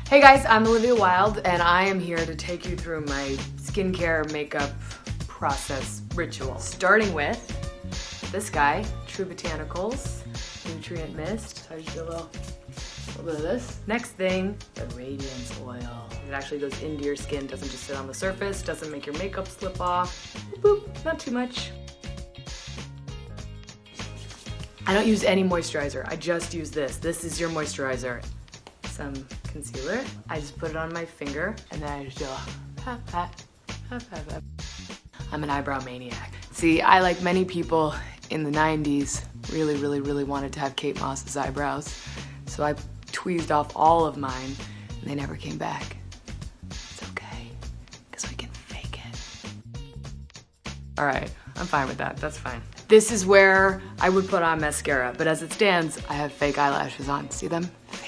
Hey guys, I'm Olivia Wilde and I am here to take you through my skincare makeup process ritual. Starting with this guy, True Botanicals Nutrient Mist. So I just do a little bit of this. Next thing, the Radiance Oil. It actually goes into your skin, doesn't just sit on the surface, doesn't make your makeup slip off. Boop, not too much. I don't use any moisturizer, I just use this. This is your moisturizer. Some concealer. I just put it on my finger and then I just do a pat, pat, pat, pat, pat. I'm an eyebrow maniac. See, I, like many people in the 90s, really wanted to have Kate Moss's eyebrows. So I tweezed off all of mine and they never came back. It's okay, because we can fake it. All right, I'm fine with that, that's fine. This is where I would put on mascara, but as it stands, I have fake eyelashes on. See them? Fake.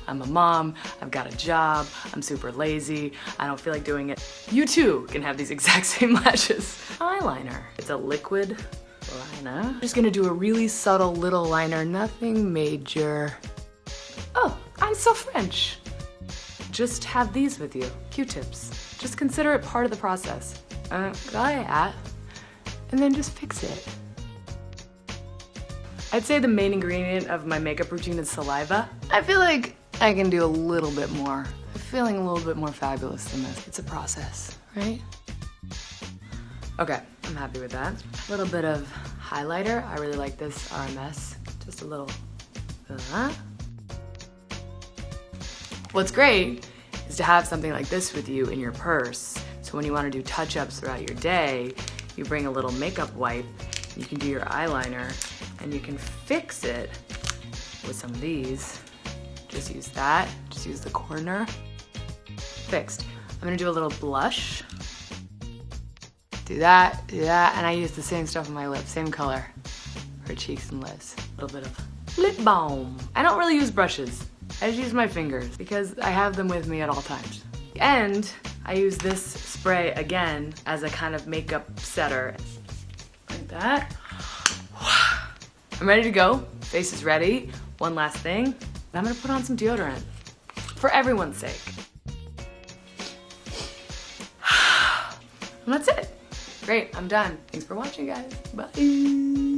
I'm a mom, I've got a job, I'm super lazy, I don't feel like doing it. You too can have these exact same lashes. Eyeliner. It's a liquid liner. I'm just gonna do a really subtle little liner, nothing major. Oh, I'm so French. Just have these with you, Q-tips. Just consider it part of the process. And then just fix it. I'd say the main ingredient of my makeup routine is saliva. I feel like I can do a little bit more. I'm feeling a little bit more fabulous than this. It's a process, right? Okay, I'm happy with that. A little bit of highlighter. I really like this RMS. Just a little. What's great is to have something like this with you in your purse. So when you want to do touch-ups throughout your day, you bring a little makeup wipe, you can do your eyeliner, and you can fix it with some of these. Just use that, just use the corner. Fixed. I'm gonna do a little blush. Do that, and I use the same stuff on my lips, same color for cheeks and lips. A little bit of lip balm. I don't really use brushes. I just use my fingers because I have them with me at all times. And I use this spray again as a kind of makeup setter. Like that. I'm ready to go. Face is ready. One last thing. I'm gonna put on some deodorant for everyone's sake. And that's it. Great, I'm done. Thanks for watching, guys. Bye.